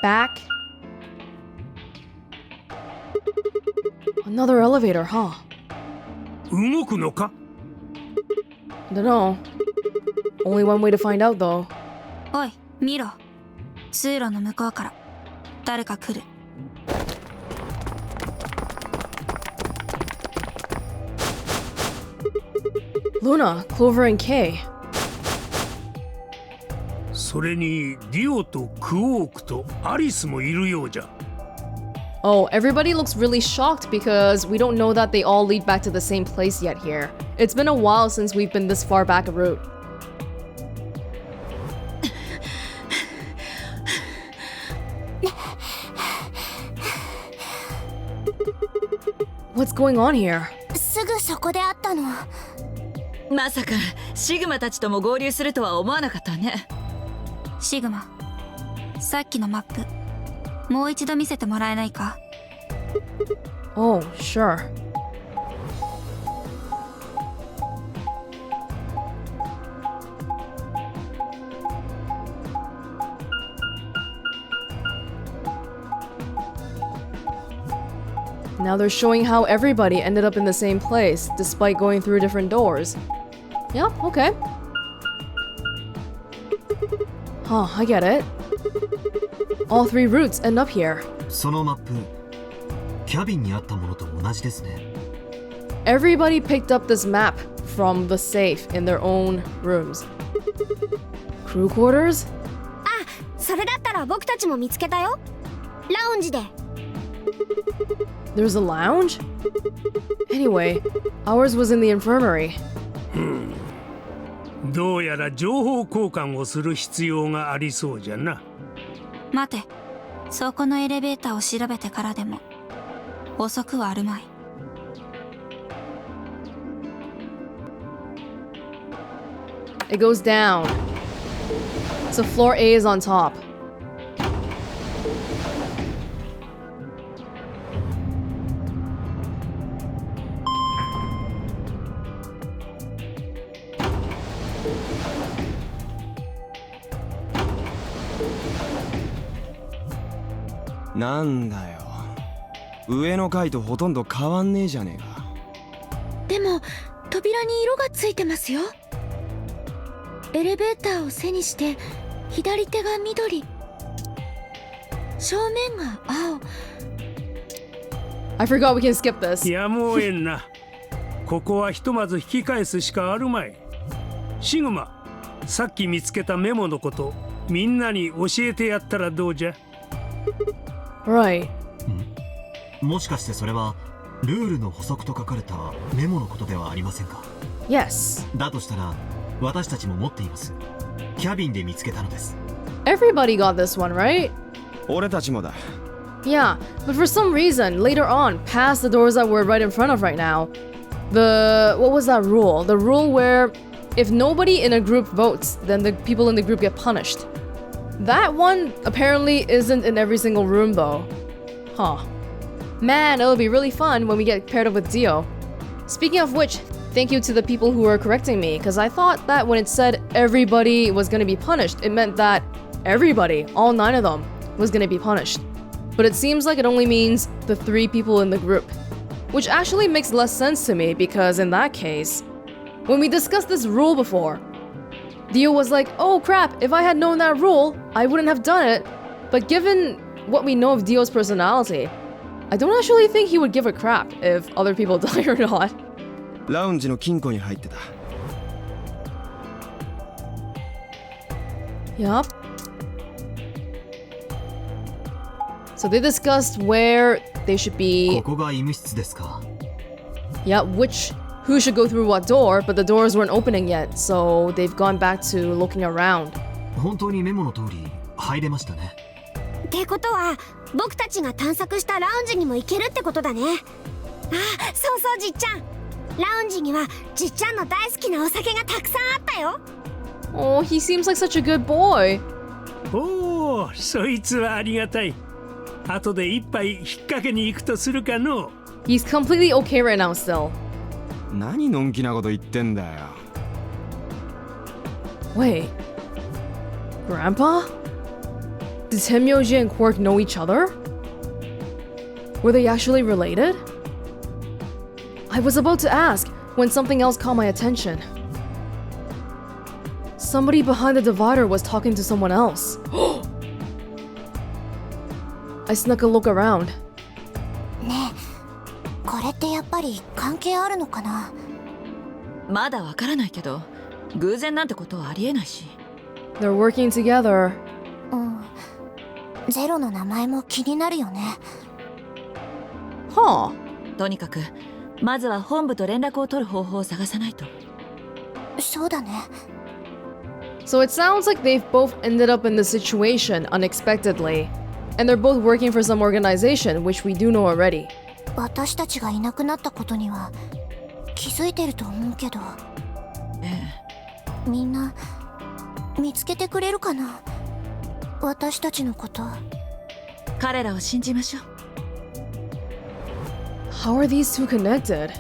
back. Another elevator, huh? 動くのか? Dunno. Only one way to find out, though. おい、見ろ。通路の向こうから誰か来る。Luna, Clover, and Kay. それにディオとクオークとアリスもいるようじゃ。 Oh, everybody looks really shocked because we don't know that they all lead back to the same place yet here. It's been a while since we've been this far back a route. What's going on here? すぐそこで会ったの。まさかシグマたちとも合流するとは思わなかったね。シグマ、さっきのマップもう一度見せてもらえないか？ Oh, sure. Now they're showing how everybody ended up in the same place, despite going through different doors. Yeah, okay. Huh, I get it. All three routes end up here. そのマップ、キャビンにあったものと同じですね。Everybody picked up this map from the safe in their own rooms. Crew quarters? あ、それだったら僕たちも見つけたよ。ラウンジで。There's a lounge? Anyway, ours was in the infirmary. どうやら情報交換をする必要がありそうじゃな。待て、そこのエレベーターを調べてからでも遅くはあるまい。It goes down. So floor A is on top. What? なんだよ。上の階とほとんど変わんねえじゃねえか。でも扉に色がついてますよ。エレベーターを背にして左手が緑、正面が青。 I forgot we can skip this. やむをえんな。ここはひとまず引き返すしかあるまい。シグマ、さっき見つけたメモのことみんなに教えてやったらどうじゃ。 Right. もしかしてそれはルールの補足と書かれたメモのことではありませんか？ Yes. だとしたら私たちも持っています。キャビンで見つけたのです。 Everybody got this one, right? 俺たちもだ。 Yeah, but for some reason, later on, past the doors that we're right in front of right now, what was that rule? The rule where if nobody in a group votes, then the people in the group get punished. That one apparently isn't in every single room though. Huh. Man, it'll be really fun when we get paired up with Dio. Speaking of which, thank you to the people who were correcting me, because I thought that when it said everybody was gonna be punished, it meant that everybody, all 9 of them, was gonna be punished. But it seems like it only means the 3 people in the group. Which actually makes less sense to me, because in that case, when we discussed this rule before, Dio was like, oh crap, if I had known that rule, I wouldn't have done it. But given what we know of Dio's personality, I don't actually think he would give a crap if other people die or not. ラウンジの金庫に入ってた。 Yup. So they discussed where they should be. ここが医務室ですか。 Yeah, who should go through what door, but the doors weren't opening yet, so they've gone back to looking around. 本当にメモの通り入れましたね。ってことは僕たちが探索したラウンジにも行けるってことだね。あ、そうそうじっちゃん。ラウンジにはじっちゃんの大好きなお酒がたくさんあったよ。 Oh, he seems like such a good boy. おお、そいつはありがたい。後で一杯引っ掛けに行くとするかの。 He's completely okay right now still. 何のんきなこと言ってんだよ。 Wait. Grandpa? Did Tenmyouji and Quark know each other? Were they actually related? I was about to ask when something else caught my attention. Somebody behind the divider was talking to someone else. I snuck a look around. ねえ、これってやっぱり関係あるのかな？まだわからないけど、偶然なんてことはありえないし。 They're working together. うん。ゼロの名前も気になるよね。Huh. とにかくまずは本部と連絡を取る方法を探さないと。そうだね。So it sounds like they've both ended up in this situation unexpectedly. And they're both working for some organization, which we do know already. 私たちがいなくなったことには気づいてると思うけど。みんな見つけてくれるかな？私たちのこと。彼らを信じましょう。 How are these two connected?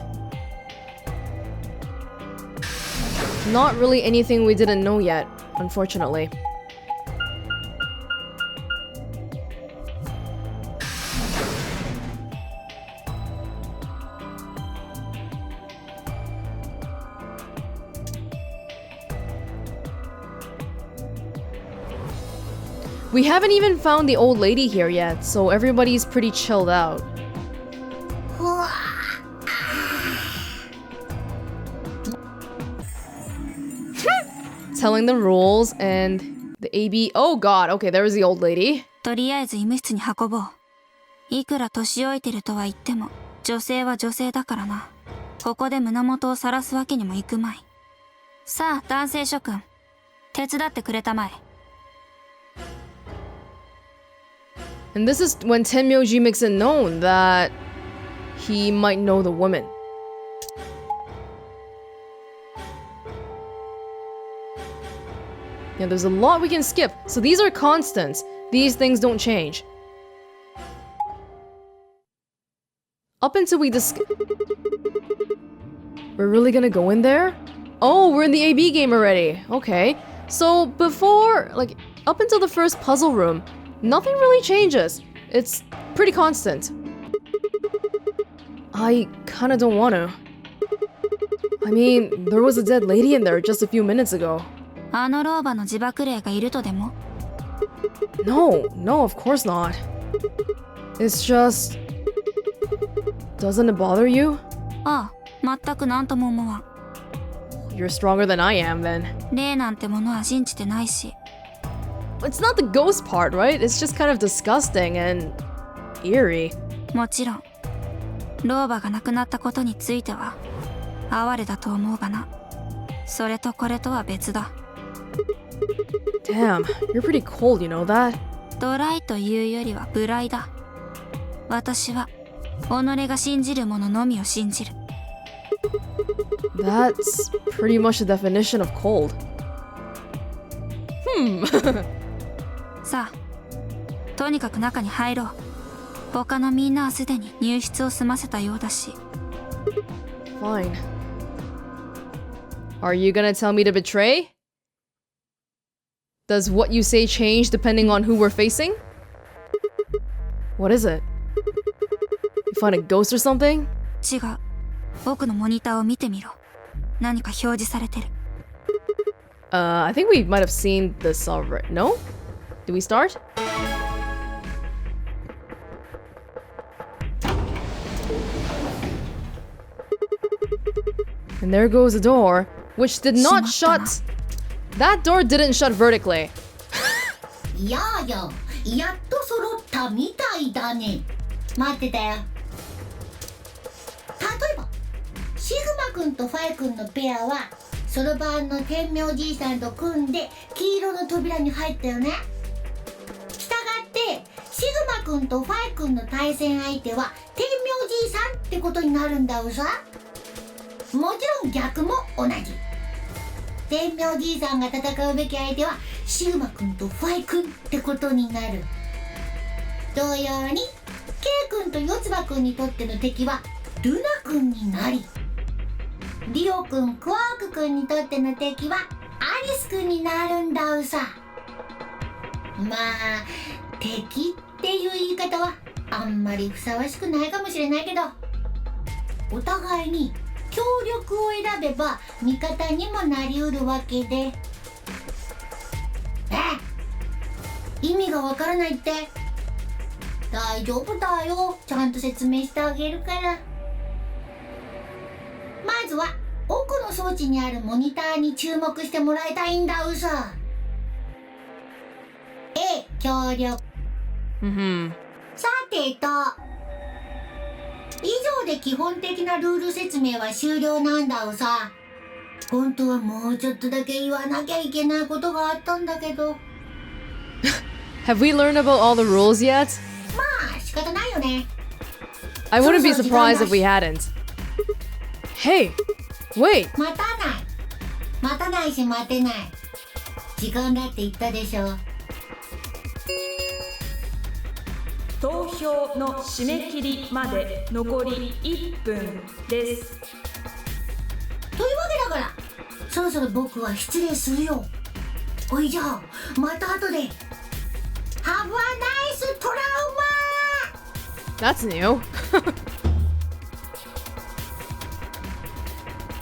Not really anything we didn't know yet, unfortunately. We haven't even found the old lady here yet, so everybody's pretty chilled out. Telling them rules and the AB. Oh god, okay, there was the old lady. とりあえず医務室に運ぼう。いくら年老いてるとは言っても、女性は女性だからな。ここで胸元を晒すわけにもいくまい。さあ、男性諸君、手伝ってくれたまえ。And this is when Tenmyouji makes it known that he might know the woman. Yeah, there's a lot we can skip. So these are constants. These things don't change. Up until we We're really gonna go in there? Oh, we're in the AB game already. Okay. So before, like, up until the first puzzle room, nothing really changes. It's pretty constant. I kinda don't want to. I mean, there was a dead lady in there just a few minutes ago. あの老婆の自爆霊がいるとでも？ No, of course not. It's just... Doesn't it bother you? ああ、全くなんとも思わん。You're stronger than I am, then. 霊なんてものは信じてないし。It's not the ghost part, right? It's just kind of disgusting and eerie. もちろん、老婆が亡くなったことについては哀れだと思うがな。それとこれとは別だ。Damn, you're pretty cold, you know that? ドライというよりは無頼だ。私は己が信じるもののみを信じる。That's pretty much the definition of cold. さあ、とにかく中に入ろう。他のみんなはすでに入室を済ませたようだし。Fine. Are you gonna tell me to betray? Does what you say change depending on who we're facing? What is it? You find a ghost or something? 違う。奥のモニターを見てみろ。何か表示されてる。I think we might have seen this already. No? Do we start? And there goes the door, which did not shut. That door didn't shut vertically. やあや、やっと揃ったみたいだね。待ってたよ。例えば、シグマくんとファイくんのペアは、そろばんの天明じいさんと組んで黄色の扉に入ったよね。したがって、シグマくんとファイくんの対戦相手は天明じいさんってことになるんだうさ。もちろん逆も同じ。天明じいさんが戦うべき相手はシグマくんとファイくんってことになる。同様に K くんと四つ葉くんにとっての敵はルナくんになり、リオくん、クワークくんにとっての敵はアリスくんになるんだうさ。まあ敵っていう言い方はあんまりふさわしくないかもしれないけど、お互いに協力を選べば味方にもなりうるわけで。意味がわからないって？大丈夫だよ、ちゃんと説明してあげるから。まずは奥の装置にあるモニターに注目してもらいたいんだうさ。A、協力。さてと、以上で基本的なルール説明は終了なんだうさ。本当はもうちょっとだけ言わなきゃいけないことがあったんだけど。Have we learned about all the rules yet? まあ仕方ないよね。 I wouldn't be surprised if we hadn't. Hey, wait. 待たないし待てない。時間だって言ったでしょ。投票の締め切りまで残り1分です。というわけだから、そろそろ僕は失礼するよ。おいじゃあ、また後で。Have a nice trauma! That's new.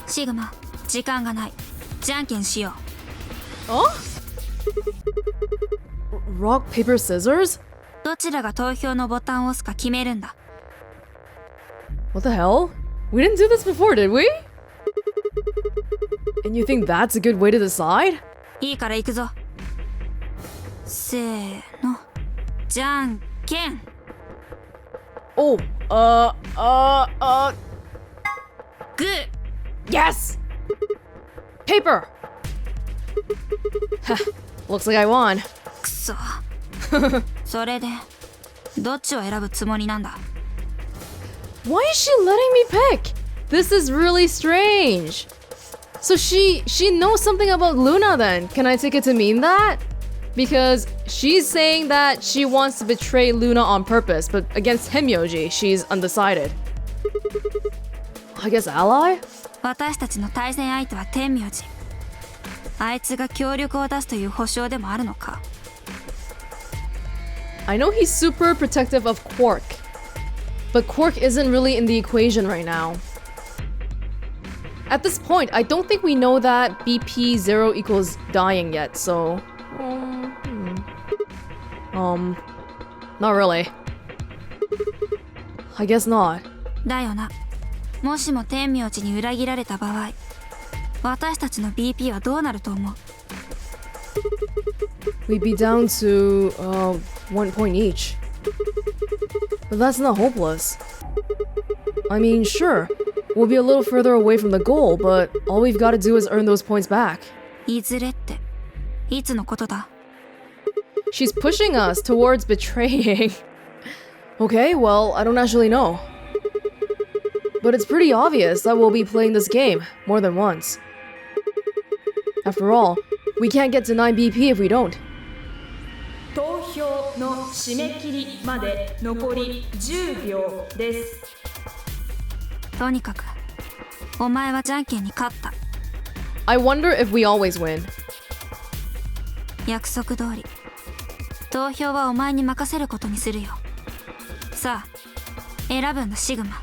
シグマ、時間がない。じゃんけんしよう。Oh? Rock, paper, scissors? どちらが投票のボタンを押すか決めるんだ。What the hell? We didn't do this before, did we? And you think that's a good way to decide? いいから行くぞ。せーの。じゃんけん。Oh, グー。 yes! Paper! Looks like I won. くそ。それで、どっちを選ぶつもりなんだ？ Why is she letting me pick? This is really strange. So she knows something about Luna then. Can I take it to mean that? Because she's saying that she wants to betray Luna on purpose, but against Tenmyouji, she's undecided. I guess ally? 私たちの対戦相手は天明寺。あいつが協力を出すという保証でもあるのか？ I know he's super protective of Quark, but Quark isn't really in the equation right now. At this point, I don't think we know that BP 0 equals dying yet, so... not really. I guess not. だよな。もしも天明寺に裏切られた場合、私たちの BP はどうなると思う？ We'd be down to, 1 point each. But that's not hopeless. I mean, sure, we'll be a little further away from the goal, but all we've got to do is earn those points back. いずれって、いつのことだ？ She's pushing us towards betraying. Okay, well, I don't actually know. But it's pretty obvious that we'll be playing this game more than once. After all, we can't get to 9 BP if we don't. 投票の締め切りまで残り10秒です。とにかく、お前はじゃんけんに勝った。I wonder if we always win. 約束通り、投票はお前に任せることにするよ。さあ、選ぶんだシグマ。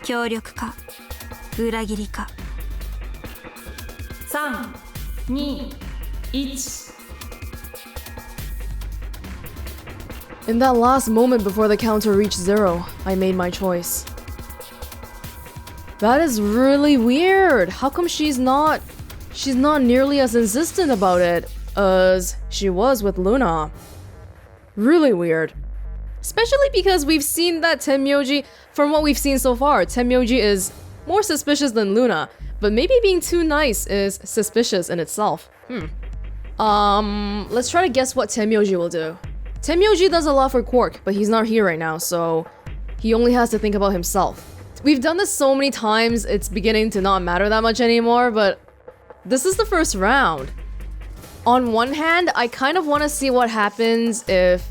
協力か、裏切りか。3、2、1。In that last moment before the counter reached 0, I made my choice. That is really weird. How come she's not nearly as insistent about it as she was with Luna? Really weird. Especially because we've seen that Tenmyouji, from what we've seen so far, Tenmyouji is more suspicious than Luna, but maybe being too nice is suspicious in itself. Let's try to guess what Tenmyouji will do. Tenmyouji does a lot for Quark, but he's not here right now, so he only has to think about himself. We've done this so many times, it's beginning to not matter that much anymore, but this is the first round. On one hand, I kind of want to see what happens if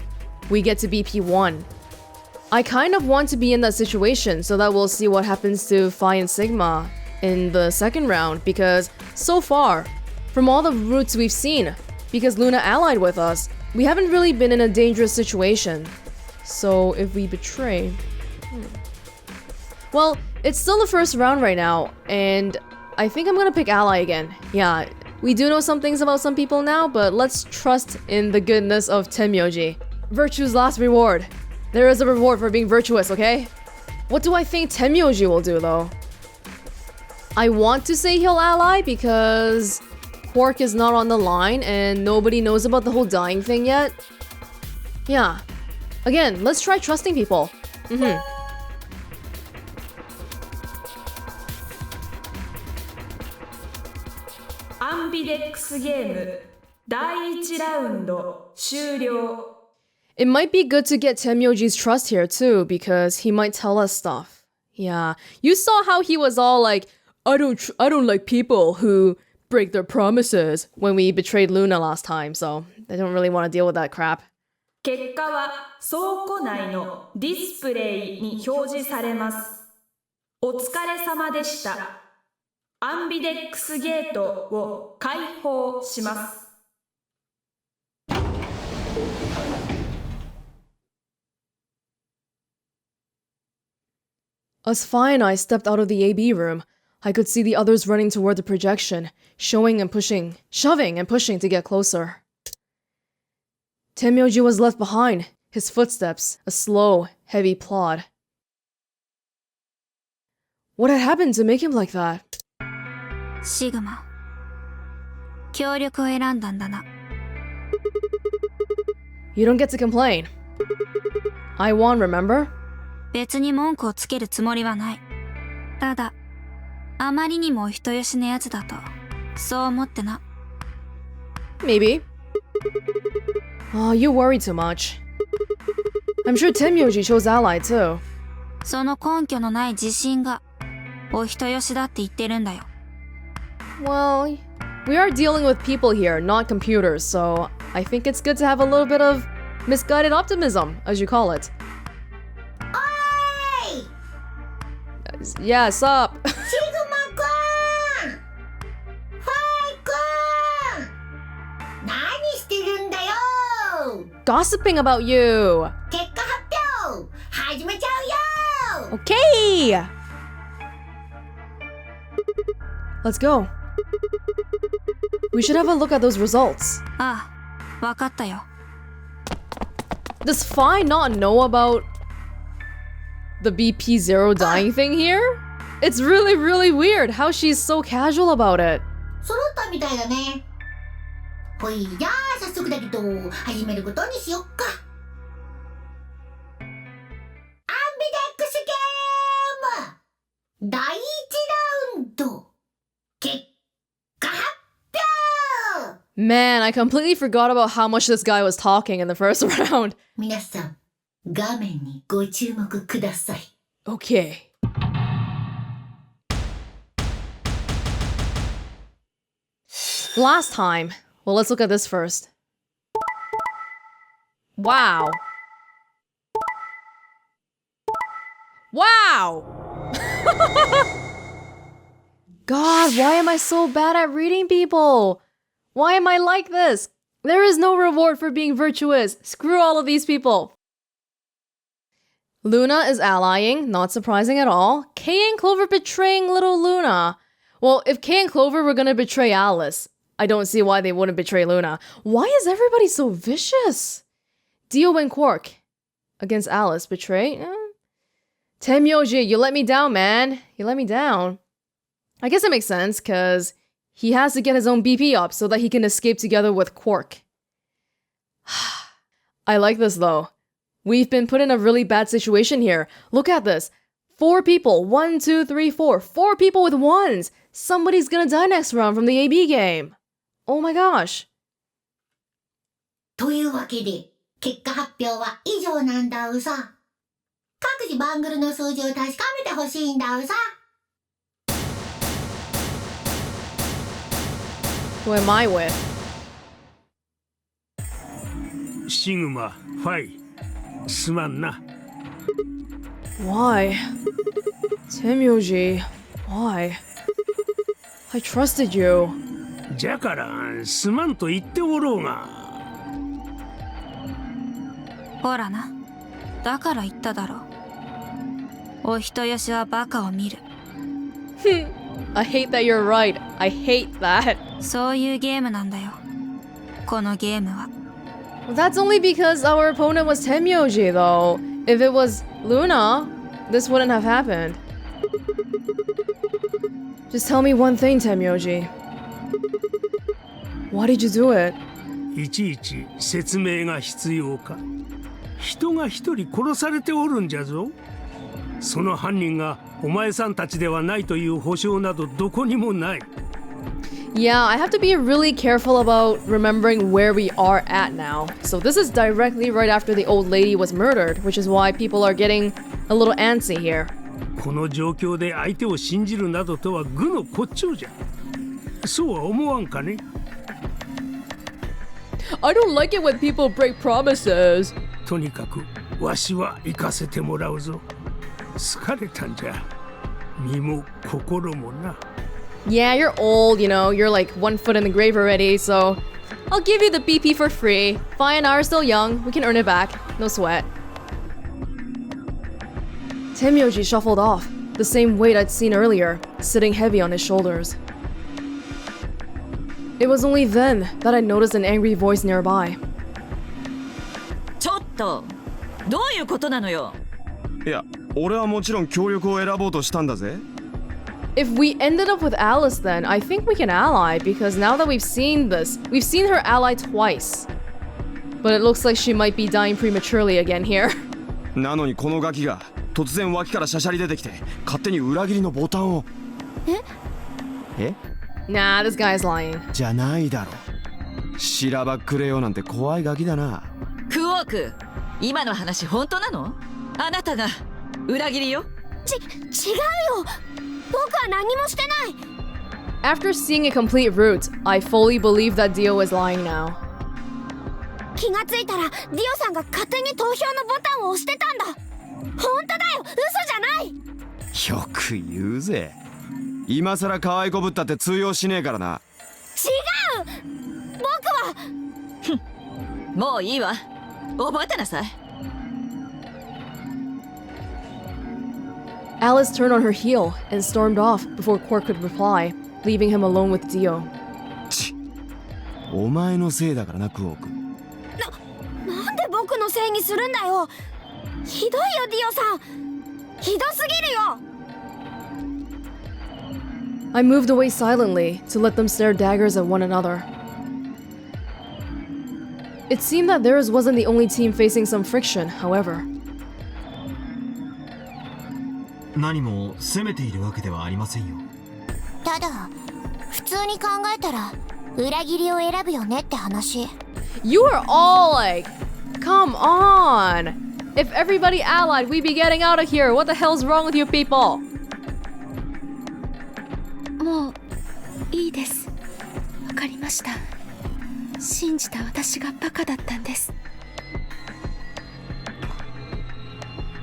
we get to BP1. I kind of want to be in that situation so that we'll see what happens to Phi and Sigma in the second round, because so far, from all the routes we've seen, because Luna allied with us, we haven't really been in a dangerous situation. So if we betray... Well, it's still the first round right now, and I think I'm gonna pick ally again. Yeah, we do know some things about some people now, but let's trust in the goodness of Tenmyouji. Virtue's last reward. There is a reward for being virtuous, okay? What do I think Tenmyouji will do, though? I want to say he'll ally because Quark is not on the line and nobody knows about the whole dying thing yet. Yeah. Again, let's try trusting people. Ambidex game 第1ラウンド終了 It might be good to get Tenmyouji's trust here too, because he might tell us stuff. Yeah, you saw how he was all like, I don't like people who break their promises when we betrayed Luna last time, so I don't really want to deal with that crap. 結果は倉庫内のディスプレイに表示されます。お疲れ様でした。アンビデックスゲートを開放します。As Phi and I stepped out of the AB room, I could see the others running toward the projection, shoving and pushing to get closer. Tenmyouji was left behind, his footsteps a slow, heavy plod. What had happened to make him like that? シグマ、協力を選んだんだな。You don't get to complain. I won, remember? 別に文句をつけるつもりはない。ただ、あまりにもお人よしなやつだと、そう思ってな。Maybe. Oh, you worry too much. I'm sure Tenmyouji chose ally too. その根拠のない自信が、お人よしだって言ってるんだよ。Well, we are dealing with people here, not computers, so I think it's good to have a little bit of misguided optimism, as you call it. Oi! Yeah, sup? シグマくん、ファイくん、何してるんだよ。 Gossiping about you. 結果発表始めちゃうよ。 Okay. Let's go. We should have a look at those results. ああ、わかったよ。Does Phi not know about the BP0 dying thing here? It's really, really weird how she's so casual about it. 揃ったみたいだね。ほいじゃあ早速だけど始めることにしよっか。アンビデックスゲーム第1ラウンド結果発表。 Man, I completely forgot about how much this guy was talking in the first round. 皆さん画面にご注目ください。 Okay. Last time. Well, let's look at this first. Wow. Wow! God, why am I so bad at reading people? Why am I like this? There is no reward for being virtuous. Screw all of these people. Luna is allying, not surprising at all. Kay and Clover betraying little Luna. Well, if Kay and Clover were gonna betray Alice, I don't see why they wouldn't betray Luna. Why is everybody so vicious? Dio and Quark against Alice, betray? Tenmyouji, you let me down, man. You let me down. I guess it makes sense, because he has to get his own BP up so that he can escape together with Quark. I like this, though. We've been put in a really bad situation here. Look at this. 4 people. 1, 2, 3, 4. 4 people with 1s. Somebody's gonna die next round from the AB game. Oh my gosh. というわけで結果発表は以上なんだうさ。各自バングルの数字を確かめてほしいんだうさ。 Who am I with? シグマ、ファイ、すまんな。Why? Tenmyouji, why? I trusted you. じゃからすまんと言っておろうが。ほらな。だから言っただろう。お人よしはバカを見る。I hate that you're right. I hate that. そういうゲームなんだよ。このゲームは。Well, that's only because our opponent was Tenmyouji, though. If it was Luna, this wouldn't have happened. Just tell me one thing, Tenmyouji. Why did you do it? いちいち説明が必要か。人が一人殺されておるんじゃぞ。その犯人がお前さんたちではないという保証などどこにもない。Yeah, I have to be really careful about remembering where we are at now. So this is directly right after the old lady was murdered, which is why people are getting a little antsy here. この状況で相手を信じるなどとは愚の骨頂じゃ。そうは思わんかね。I don't like it when people break promises. とにかくわしは行かせてもらうぞ。疲れたんじゃ。身も心もな。Yeah, you're old, you know, you're like 1 foot in the grave already, so I'll give you the BP for free. Fi and I are still young, we can earn it back, no sweat. Tenmyouji shuffled off, the same weight I'd seen earlier, sitting heavy on his shoulders. It was only then that I noticed an angry voice nearby. ちょっとどういうことなのよ。いや、俺はもちろん協力を選ぼうとしたんだぜ。If we ended up with Alice then, I think we can ally, because now that we've seen this, we've seen her ally twice. But it looks like she might be dying prematurely again here. なのにこのガキが突然脇からシャシャリ出てきて勝手に裏切りのボタンを。え Nah, this guy's lying. じゃないだろ。しらばっくれよなんて怖いガキだな。クォーク、今の話本当なの？あなたが裏切りよ。違うよ。僕は何もしてない。 After seeing a complete route, I fully believe that Dio is lying now. 気がついたらディオさんが勝手に投票のボタンを押してたんだ。本当だよ、嘘じゃない。よく言うぜ。今さら可愛いこぶったって通用しねえからな。違う。僕は。もういいわ。覚えてなさい。Alice turned on her heel and stormed off before Quark could reply, leaving him alone with Dio. お前のせいだからな、クォーク。なんで僕のせいにするんだよ。ひどいよ、ディオさん。ひどすぎるよ。I moved away silently to let them stare daggers at one another. It seemed that theirs wasn't the only team facing some friction, however. 何も責めているわけではありませんよ。ただ普通に考えたら裏切りを選ぶよねって話。 You are all like, come on! If everybody allied, we'd be getting out of here. What the hell's wrong with you people? もういいです。わかりました。信じた私がバカだったんです。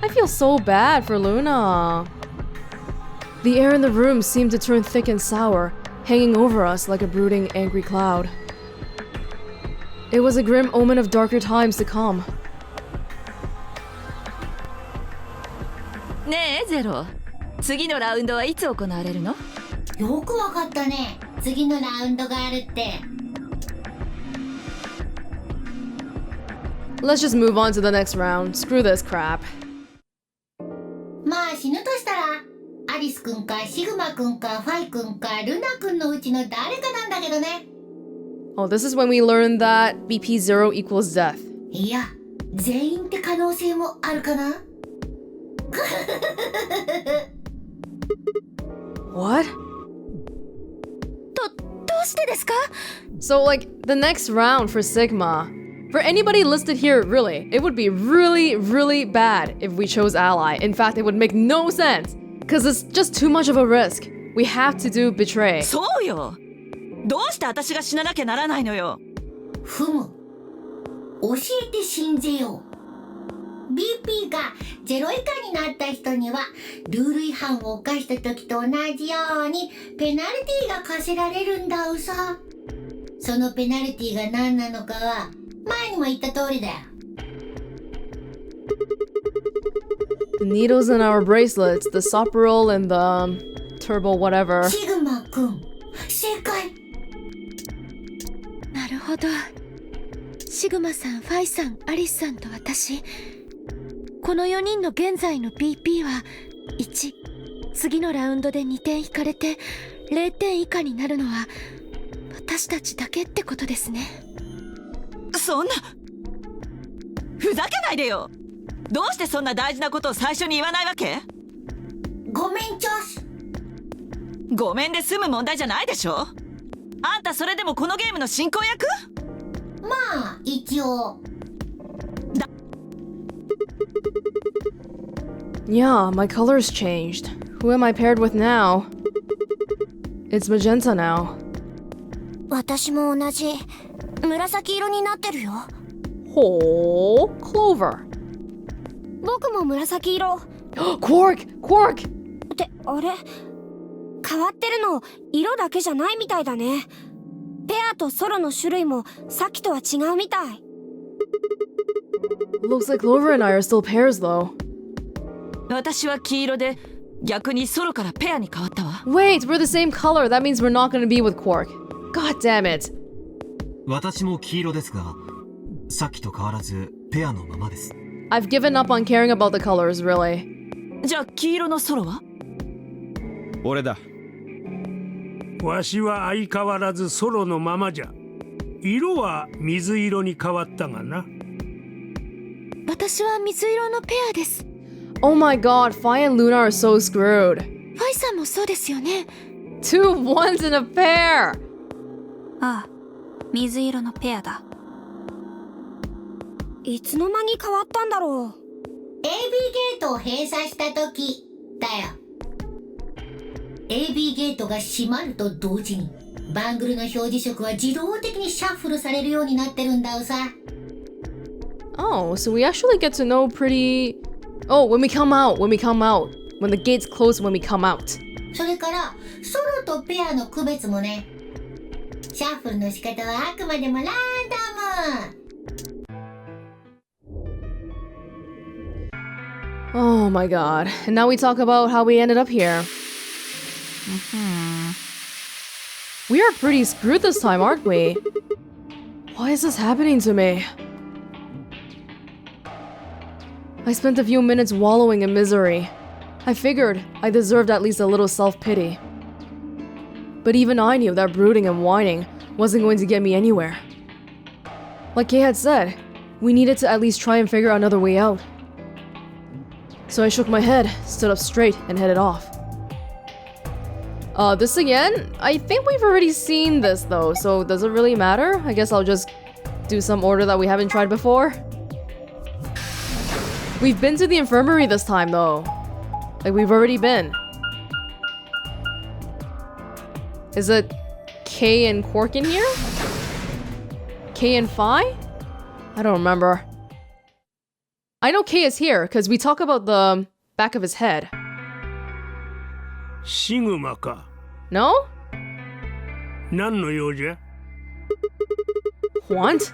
I feel so bad for Luna. The air in the room seemed to turn thick and sour, hanging over us like a brooding, angry cloud. It was a grim omen of darker times to come. ねえゼロ、次のラウンドはいつ行われるの？よくわかったね。次のラウンドがあるって。 Let's just move on to the next round. Screw this crap. まあ死ぬとしたらアリスくんかシグマくんかファイくんかルナくんのうちの誰かなんだけどね。 Oh, this is when we learn that BP0 equals death. いや全員って可能性もあるかな。What? どうしてですか？ So, like, the next round for Sigma. For anybody listed here, really, it would be really, really bad if we chose ally. In fact, it would make no sense, because it's just too much of a risk. We have to do betray. そうよ。どうして私が死ななきゃならないのよ。ふむ。教えて信ぜよ。BP が0以下になった人にはルール違反を犯した時と同じようにペナルティが課せられるんだうさ。そのペナルティが何なのかは前にも言った通りだよ。The needles in our bracelets, the soprol and the turbo whatever. シグマくん正解。なるほど。シグマさん、ファイさん、アリスさんと私。この4人の現在の BP は1。次のラウンドで2点引かれて0点以下になるのは私たちだけってことですね。そんなふざけないでよ。どうしてそんな大事なことを最初に言わないわけ？ごめんちょす。ごめんで済む問題じゃないでしょ。あんたそれでもこのゲームの進行役？まあ一応。Yeah, my color's changed. Who am I paired with now? It's magenta now. 私も同じ。紫色になってるよ。ほー、Clover. 僕も紫色。Quark! Quark! ってあれ、変わってるの色だけじゃないみたいだね。ペアとソロの種類もさっきとは違うみたい。Looks like Clover and I are still pairs though. 私は黄色で逆にソロからペアに変わったわ。 Wait, we're the same color. That means we're not gonna be with Quark. God damn it. 私も黄色ですが、さっきと変わらずペアのままです。I've given up on caring about the colors, really. じゃあ黄色のソロは？俺だ。わしは相変わらずソロのままじゃ。色は水色に変わったがな。私は水色のペアです。Oh my god, Fi and Luna are so screwed. ファイさんもそうですよね。 Two ones in a pair! ああ、水色のペアだ。いつの間に変わったんだろう。 AB ゲートを閉鎖した時だよ。AB ゲートが閉まると同時にバングルの表示色は自動的にシャッフルされるようになってるんだよさ。 Oh, so we actually get to know pretty... Oh, when we come out. When the gates close when we come out. それからソロとペアの区別もね。シャッフルの仕方はあくまでもランダム。Oh my god. And now we talk about how we ended up here. We are pretty screwed this time, aren't we? Why is this happening to me? I spent a few minutes wallowing in misery. I figured I deserved at least a little self-pity. But even I knew that brooding and whining wasn't going to get me anywhere. Like Kay had said, we needed to at least try and figure out another way out. So I shook my head, stood up straight, and headed off. This again? I think we've already seen this though, so does it really matter? I guess I'll just do some order that we haven't tried before. We've been to the infirmary this time though. Like, we've already been. Is it K and Quark in here? K and Phi? I don't remember. I know K is here, because we talk about the back of his head. シグマか。 No? 何の用じゃ？ What?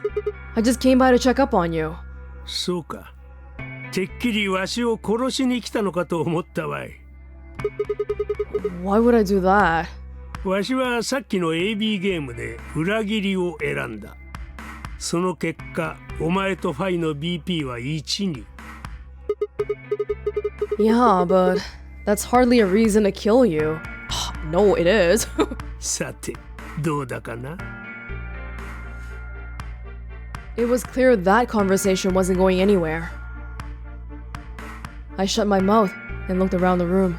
I just came by to check up on you. そうか。てっきりわしを殺しに来たのかと思ったわい。Why would I do that? わしはさっきの AB ゲームで裏切りを選んだ。その結果、お前とファイの BP は1に。Yeah, but that's hardly a reason to kill you. No, it is. さて、どうだかな？ It was clear that conversation wasn't going anywhere. I shut my mouth and looked around the room.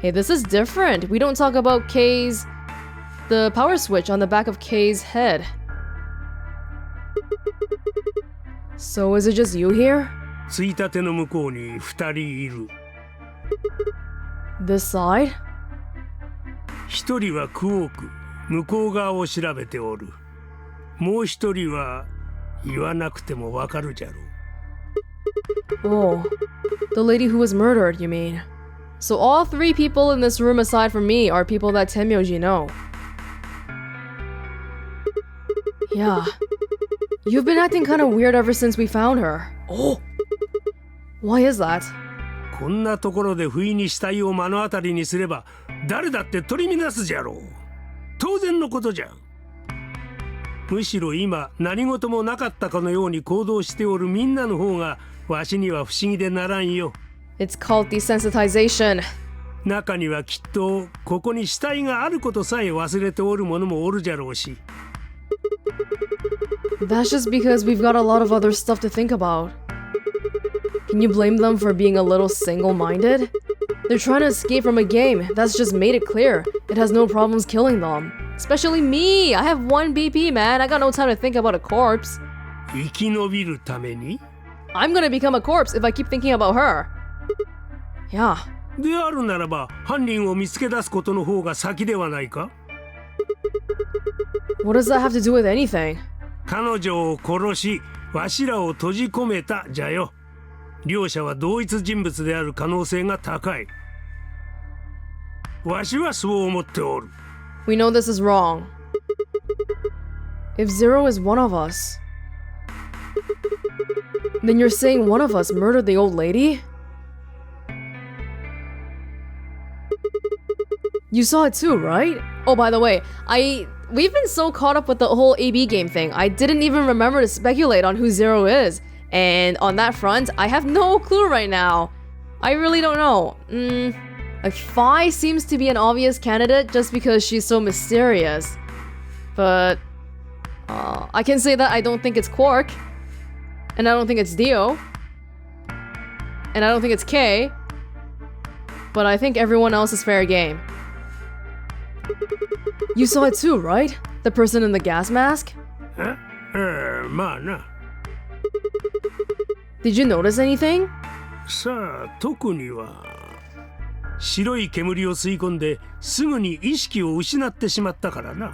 Hey, this is different. We don't talk about the power switch on the back of Kay's head. So is it just you here? ついたての向こうに2人いる。 This side? 1人はクオーク、向こう側を調べておる。もう1人は言わなくてもわかるじゃろう。 Oh, the lady who was murdered, you mean? So all 3 people in this room aside from me are people that Tenmyouji know. Yeah. You've been acting kind of weird ever since we found her. Oh! Why is that? こんなところで不意に死体を目の当たりにすれば誰だって取り乱すじゃろう。当然のことじゃ。むしろ今何事もなかったかのように行動しておるみんなの方がわしには不思議でならんよ。 It's called desensitization. 中にはきっとここに死体があることさえ忘れておる者もおるじゃろうし。 That's just because we've got a lot of other stuff to think about. Can you blame them for being a little single-minded? They're trying to escape from a game that's just made it clear it has no problems killing them. Especially me! I have 1 BP, man. I got no time to think about a corpse. 生き延びるために I'm gonna become a corpse if I keep thinking about her. Yeah. であるならば犯人を見つけ出すことの方が先ではないか。 What does that have to do with anything? 彼女を殺しわしらを閉じ込めたじゃよ。両者は同一人物である可能性が高い。わしはそう思っておる。 We know this is wrong. If Zero is one of us, then you're saying one of us murdered the old lady? You saw it too, right? Oh, by the way, we've been so caught up with the whole AB game thing, I didn't even remember to speculate on who Zero is. And on that front, I have no clue right now. I really don't know. Like, Phi seems to be an obvious candidate just because she's so mysterious. But I can say that I don't think it's Quark. And I don't think it's Dio. And I don't think it's K. But I think everyone else is fair game. You saw it too, right? The person in the gas mask? まあな。 Did you notice anything? さあ特には白い煙を吸い込んですぐに意識を失ってしまったからな。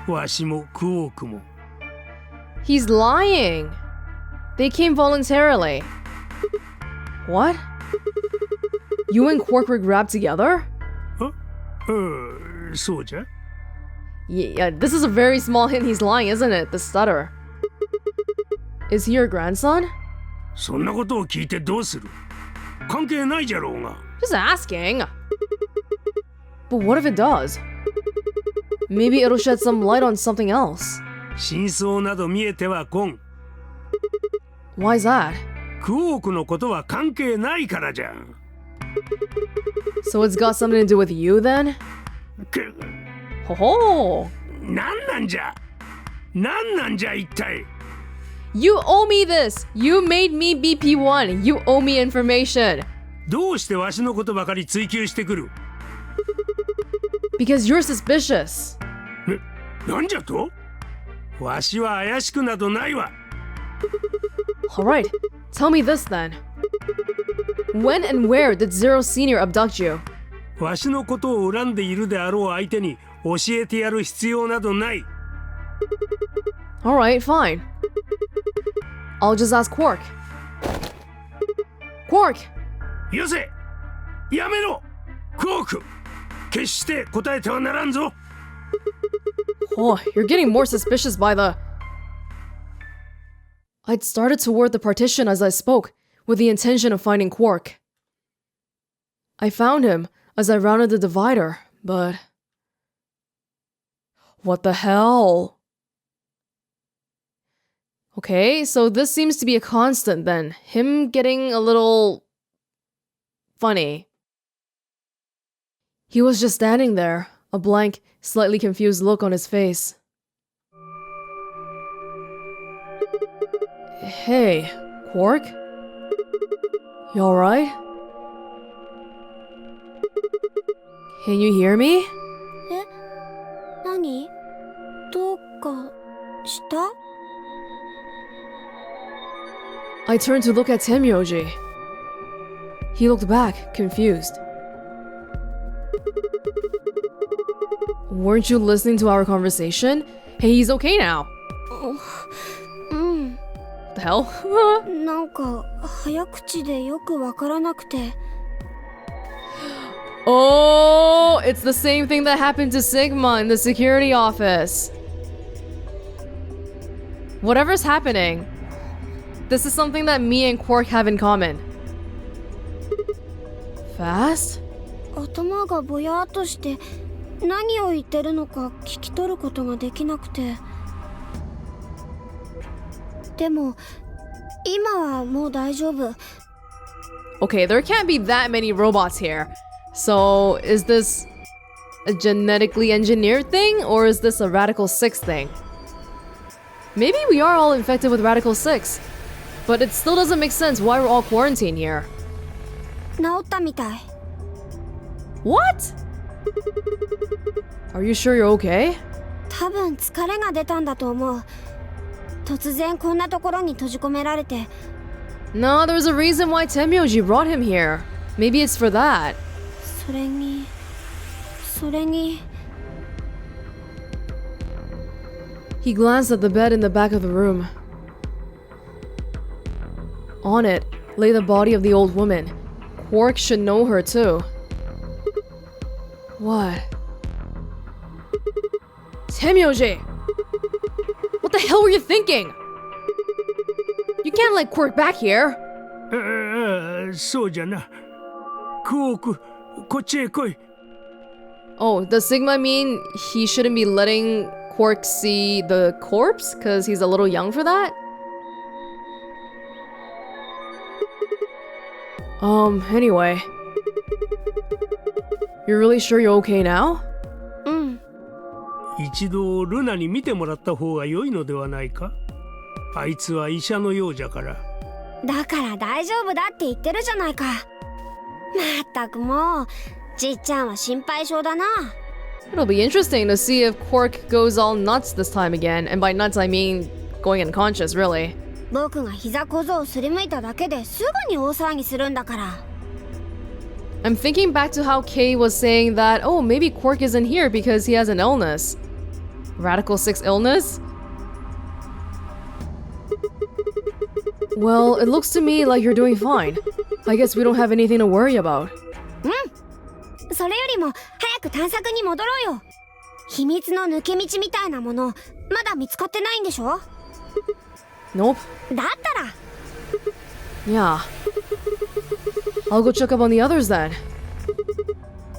わしもクオークも。 He's lying. They came voluntarily. What? You and Quark were grabbed together? そうじゃ。 Yeah, this is a very small hint he's lying, isn't it? The stutter. Is he your grandson? そんなことを聞いてどうする。関係ないじゃろうが。 Just asking. But what if it does? Maybe it'll shed some light on something else. 真相など見えてはこん。 Why is that? クオークのことは関係ないからじゃ。 So it's got something to do with you then? Ho ho! なんなんじゃ。なんなんじゃ一体。 You owe me this! You made me BP1! You owe me information! どうしてわしのことばかり追求してくる。 Because you're suspicious. なんじゃと。わしは怪しくなどないわ。 Alright, tell me this then. When and where did Zero Senior abduct you? わしのことを恨んでいるであろう相手に教えてやる必要などない。 Alright, fine. I'll just ask Quark. Quark! よせやめろクォーク決して答えてはならんぞ。 Oh, you're getting more suspicious by the... I'd started toward the partition as I spoke, with the intention of finding Quark. I found him as I rounded the divider, but... What the hell? Okay, so this seems to be a constant then. Him getting a little... funny. He was just standing there, a blank, slightly confused look on his face. Hey, Quark? You alright? Can you hear me? 何？どうかした？ I turned to look at Tenmyouji. He looked back, confused. Weren't you listening to our conversation? Hey, he's okay now. うん。 The hell? なんか早口でよくわからなくて。 Oh, it's the same thing that happened to Sigma in the security office. Whatever's happening, this is something that me and Quark have in common. Fast? 頭がぼやっとして何を言ってるのか聞き取ることができなくて。でも今はもう大丈夫。 Okay, there can't be that many robots here. So, is this a genetically engineered thing, or is this a Radical-6 thing? Maybe we are all infected with Radical-6, but it still doesn't make sense why we're all quarantined here. 治ったみたい。 What? Are you sure you're okay? 多分疲れが出たんだと思う。突然こんなところに閉じ込められて。 No, there's a reason why Tenmyouji brought him here. Maybe it's for that. それに。He glanced at the bed in the back of the room. On it lay the body of the old woman. Quark should know her too. What? Tenmyouji! What the hell were you thinking? You can't let Quark back here. そうじゃな。クォーク、こっちへ来い。 Oh, does Sigma mean he shouldn't be letting Quark see the corpse? Because he's a little young for that? Anyway. You're really sure you're okay now? うん。一度ルナに見てもらった方が良いのではないか。あいつは医者のようじゃから。だから大丈夫だって言ってるじゃないか。まったくもう、じっちゃんは心配性だな。It'll be interesting to see if Quark goes all nuts this time again. And by nuts I mean going unconscious, really. 僕が膝小僧をすりむいただけですぐに大騒ぎするんだから。I'm thinking back to how Kay was saying that, oh, maybe Quark isn't here because he has an illness. Radical-6 illness? Well, it looks to me like you're doing fine. I guess we don't have anything to worry about. それよりも早く探索に戻ろうよ。秘密の抜け道みたいなものまだ見つかってないんでしょ？ Nope. だったら Yeah. I'll go check up on the others then.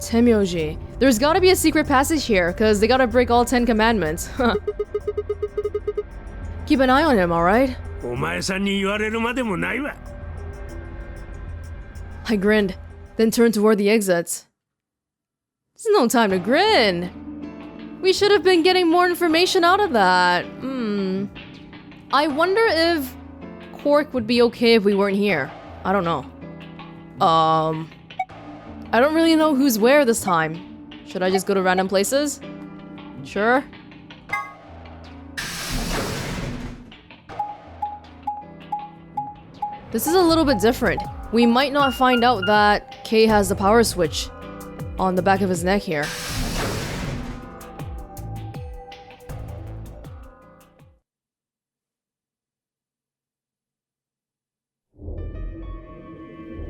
Tenmyouji. There's gotta be a secret passage here, because they gotta break all 10 commandments. Keep an eye on him, alright? お前さんに言われるまでもないわ。I grinned, then turned toward the exits. There's no time to grin. We should have been getting more information out of that. I wonder if Quark would be okay if we weren't here. I don't know. I don't really know who's where this time. Should I just go to random places? Sure. This is a little bit different. We might not find out that Kay has the power switch on the back of his neck here.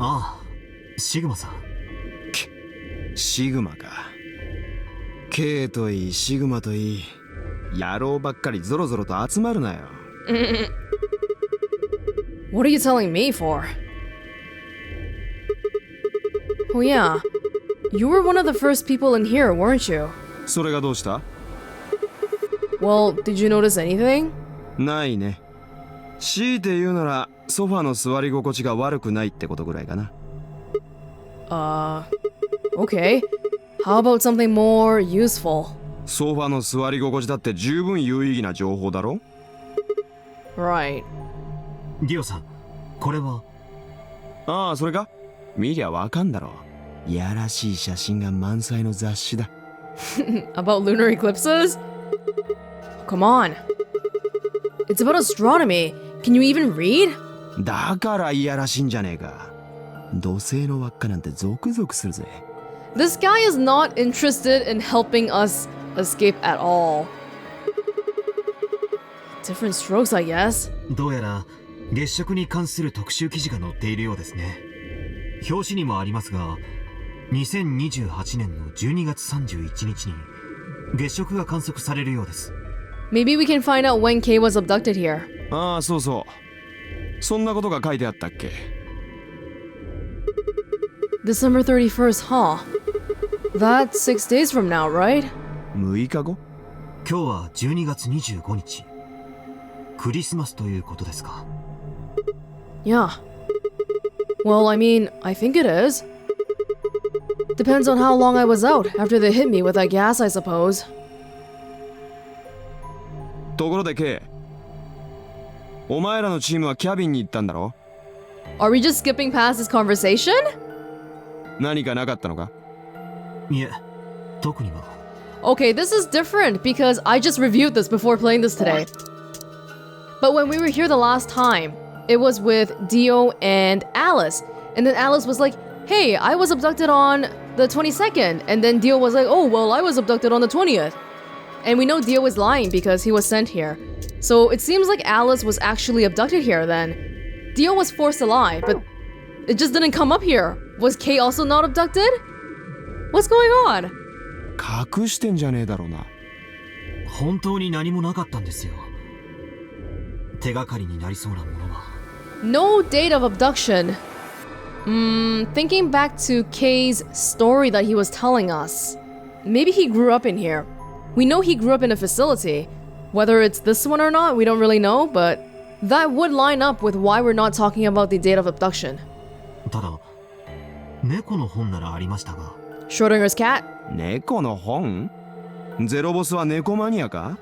Ah, Sigma さん。シグマか。K といいシグマといい、野郎ばっかりゾロゾロと集まるなよ。What are you telling me for? Oh yeah, you were one of the first people in here, weren't you? それがどうした？ Well, did you notice anything? ないね。強いて言うならソファの座り心地が悪くないってことぐらいかな。Okay. How about something more useful? ソファの座り心地だって十分有意義な情報だろ？ Right. ディオさん、これは？ああ、それか？見りゃわかんだろ。いやらしい写真が満載の雑誌だ。About lunar eclipses? Come on. It's about astronomy. Can you even read? だからいやらしいんじゃねえか。土星の輪っかなんてゾクゾクするぜ。This guy is not interested in helping us escape at all. Different strokes, I guess. どうやら月食に関する特集記事が載っているようですね。表紙にもありますが、2028年の12月31日に月食が観測されるようです。Maybe we can find out when Kay was abducted here. ああ、そうそう。そんなことが書いてあったっけ？ December 31st, huh? That's 6 days from now, right? 6日後？今日は12月25日。クリスマスということですか？ Yeah. Well, I mean, I think it is. Depends on how long I was out after they hit me with that gas, I suppose. ところで K、 お前らのチームはキャビンに行ったんだろ？ Are we just skipping past this conversation? 何かなかったのか？いえ、特には。Okay, this is different because I just reviewed this before playing this today. But when we were here the last time, it was with Dio and Alice. And then Alice was like, hey, I was abducted on the 22nd. And then Dio was like, oh, well, I was abducted on the 20th. And we know Dio was lying because he was sent here. So it seems like Alice was actually abducted here then. Dio was forced to lie, but it just didn't come up here. Was Kay also not abducted? What's going on? 隠してんじゃねえだろうな。本当に何もなかったんですよ。手がかりになりそうなものは。No date of abduction. Thinking back to Kay's story that he was telling us. Maybe he grew up in here. We know he grew up in a facility. Whether it's this one or not, we don't really know, but that would line up with why we're not talking about the date of abduction. ただ、猫の本ならありましたが。Schrodinger's cat? 猫の本？ゼロボスは猫マニアか？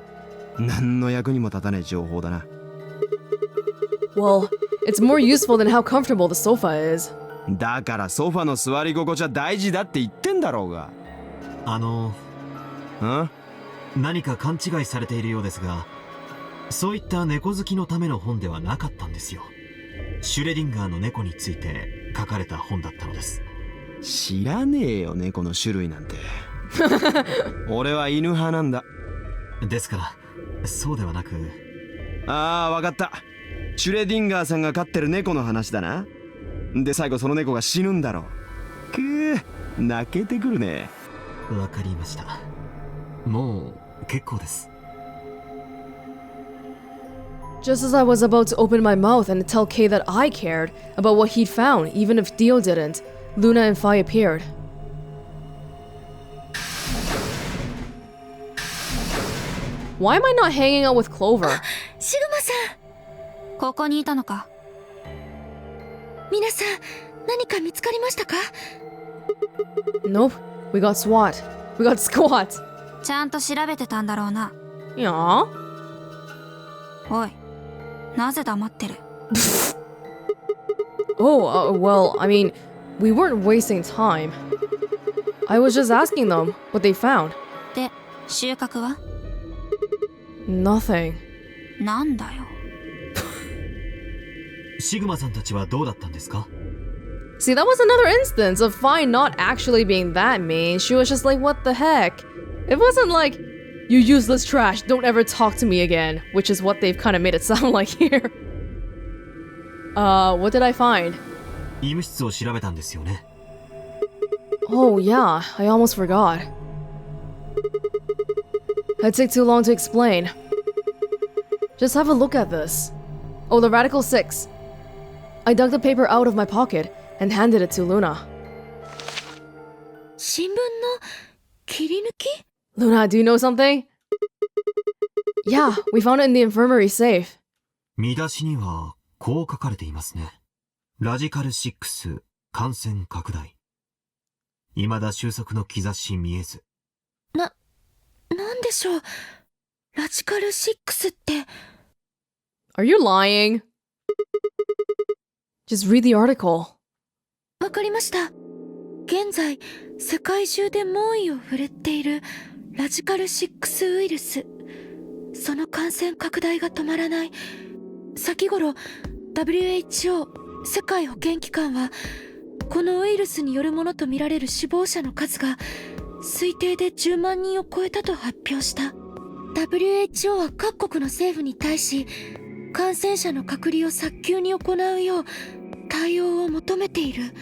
何の役にも立たねえ情報だな。Well, it's more useful than how comfortable the sofa is. だからソファの座り心地は大事だって言ってんだろうが。何か勘違いされているようですが、そういった猫好きのための本ではなかったんですよ。シュレディンガーの猫について書かれた本だったのです。知らねえよ、猫の種類なんて。俺は犬派なんだ。ですから、そうではなく。ああ、わかった。シュレディンガーさんが飼ってる猫の話だな。で、最後その猫が死ぬんだろう。くぅ、泣けてくるね。わかりました。もう結構です。Just as I was about to open my mouth and tell Kay that I cared about what he'd found, even if Dio didn't, Luna and Fi appeared. Why am I not hanging out with Clover? シグマさん。ここにいたのか。皆さん、何か見つかりましたか？ Nope. We got SWAT. We got squat. ちゃんと調べてたんだろうな。Yeah. おい、なぜ黙ってる？ Oh, well, I mean, we weren't wasting time. I was just asking them what they found. で、収穫は？ Nothing. なんだよ。シグマさんたちはどうだったんですか？ See, that was another instance of Fi not actually being that mean. She was just like, what the heck? It wasn't like, you useless trash, don't ever talk to me again, which is what they've kind of made it sound like here. What did I find? 医務室を調べたんですよね。Oh, yeah, I almost forgot. It'd take too long to explain. Just have a look at this. Oh, the Radical-6. I dug the paper out of my pocket and handed it to Luna. 新聞の切り抜き？ Luna, do you know something? Yeah, we found it in the infirmary safe. 見出しにはこう書かれていますね。ラジカル6感染拡大。未だ収束の兆し見えず。なんでしょう。ラジカル6って。Are you lying? Just read the article. わかりました。現在、世界中で猛威を振るっているラジカル6ウイルス。その感染拡大が止まらない。先頃、WHO 世界保健機関は、このウイルスによるものとみられる死亡者の数が推定で10万人を超えたと発表した。WHO は各国の政府に対し、感染者の隔離を早急に行うよう対応を求めている。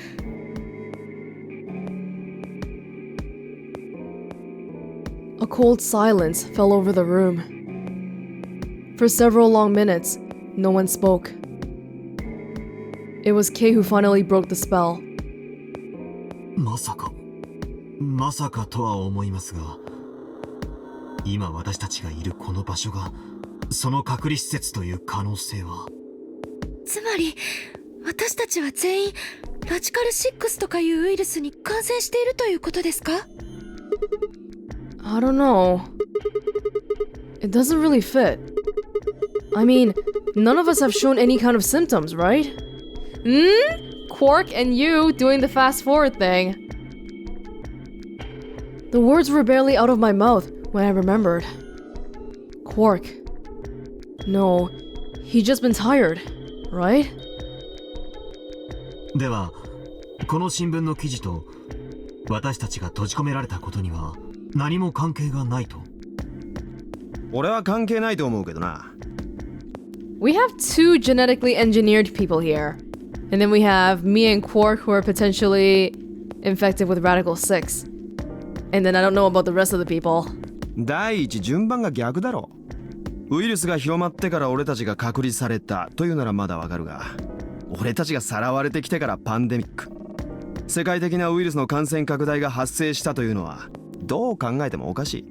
A cold silence fell over the room. For several long minutes, no one spoke. It was Kay who finally broke the spell. まさかとは思いますが、今私たちがいるこの場所がその隔離施設という可能性は。つまり私たちは全員ラジカル6とかいうウイルスに感染しているということですか？ I don't know. It doesn't really fit. I mean, none of us have shown any kind of symptoms, right? Quark and you doing the fast forward thing. The words were barely out of my mouth when I remembered. Quark. No, he'd just been tired, right? では、この新聞の記事と私たちが閉じ込められたことには何も関係がないと。俺は関係ないと思うけどな。We have two genetically engineered people here. And then we have me and Quark who are potentially infected with Radical-6. And then I don't know about the rest of the people. 第一、順番が逆だろ。ウイルスが広まってから俺たちが隔離されたというならまだわかるが、俺たちがさらわれてきてからパンデミック、世界的なウイルスの感染拡大が発生したというのはどう考えてもおかしい。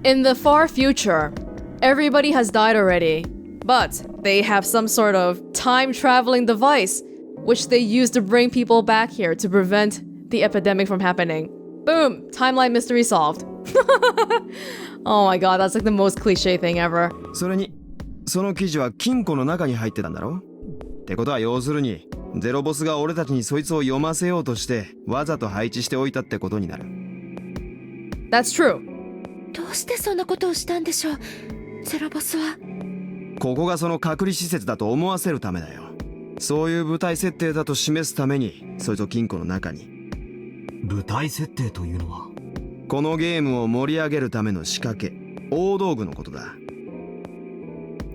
In the far future, everybody has died already, but they have some sort of time-traveling device which they use to bring people back here to prevent the epidemic from happening. Boom! Timeline mystery solved. Oh my god, that's like the most cliche thing ever. それにその記事は金庫の中に入ってたんだろ。ってことは要するにゼロボスが俺たちにそいつを読ませようとしてわざと配置しておいたってことになる。 That's true. どうしてそんなことをしたんでしょう、ゼロボスは。ここがその隔離施設だと思わせるためだよ。そういう舞台設定だと示すためにそいつを金庫の中に。舞台設定というのは、このゲームを盛り上げるための仕掛け、大道具のことだ。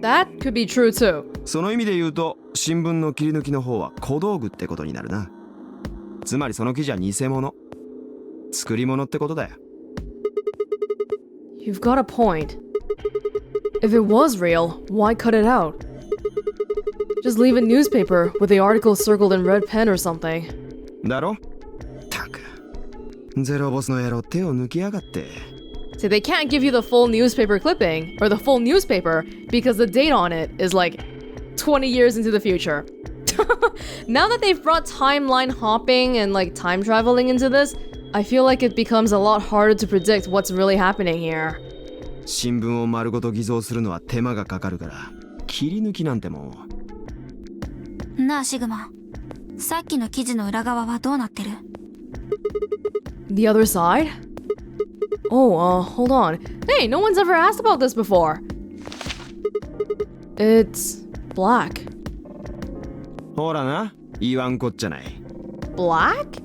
That could be true too. その意味で言うと新聞の切り抜きの方は小道具ってことになるな。つまりその記事は偽物、作り物ってことだよ。 You've got a point. If it was real, why cut it out? Just leave a newspaper with the article circled in red pen or something. だろ？たく、ゼロボスの野郎手を抜きやがって。 See, they can't give you the full newspaper clipping or the full newspaper because the date on it is like 20 years into the future. Now that they've brought timeline hopping and like time traveling into this, I feel like it becomes a lot harder to predict what's really happening here. 新聞を丸ごと偽造するのは手間がかかるから切り抜きなんてもう。なあシグマ、さっきの記事の裏側はどうなってる？ The other side? Oh, hold on. Hey, no one's ever asked about this before. It's black. ほらな、言わんこっちゃない。 Black?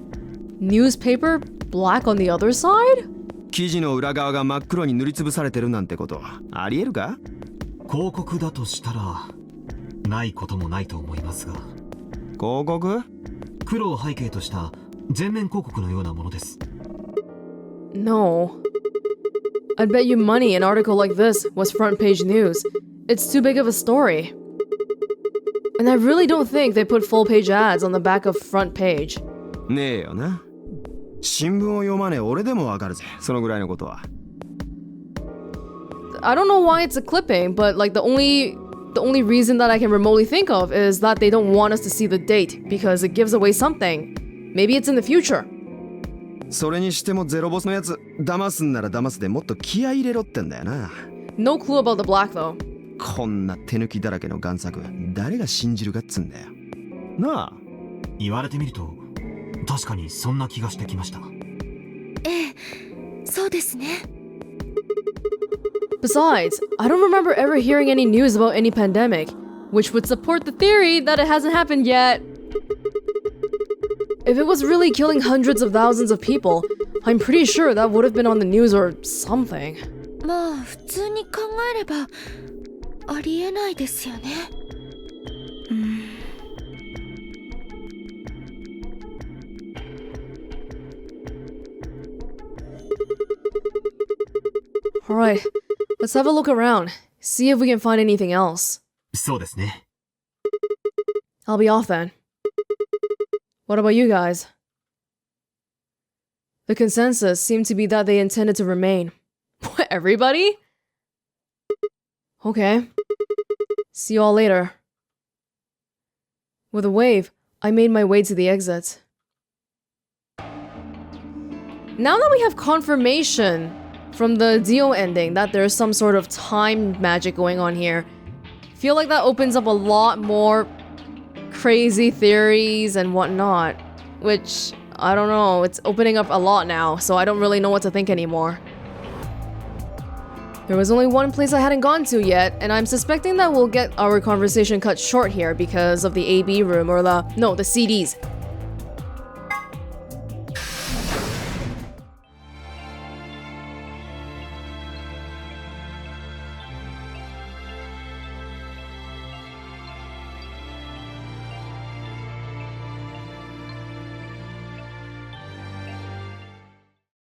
Newspaper black on the other side? 記事の裏側が真っ黒に塗りつぶされてるなんてことありえるか？広告だとしたらないこともないと思いますが。広告？黒を背景とした全面広告のようなものです。 No. I'd bet you money an article like this was front page news. It's too big of a story. And I really don't think they put full page ads on the back of front page. ねえよな。新聞を読まねえ俺でもわかるぜ、そのぐらいのことは。I don't know why it's a clipping, but like the only reason that I can remotely think of is that they don't want us to see the date because it gives away something. Maybe it's in the future. それにしてもゼロボスのやつ騙すんなら騙すでもっと気合い入れろってんだよな。 No clue about the black though. こんな手抜きだらけの贋作誰が信じるかっつんだよなあ。言われてみると確かにそんな気がしてきました。ええ、そうですね。 Besides, I don't remember ever hearing any news about any pandemic, which would support the theory that it hasn't happened yet. If it was really killing hundreds of thousands of people, I'm pretty sure that would have been on the news or something. まあ普通に考えればありえないですよね。Alright, let's have a look around, see if we can find anything else. そうですね。 I'll be off then. What about you guys? The consensus seemed to be that they intended to remain. What, everybody? Okay. See you all later. With a wave, I made my way to the exit. Now that we have confirmation from the Dio ending that there's some sort of time magic going on here, I feel like that opens up a lot more crazy theories and whatnot, which, I don't know, it's opening up a lot now, so I don't really know what to think anymore. There was only one place I hadn't gone to yet, and I'm suspecting that we'll get our conversation cut short here because of the AB room, or the CDs.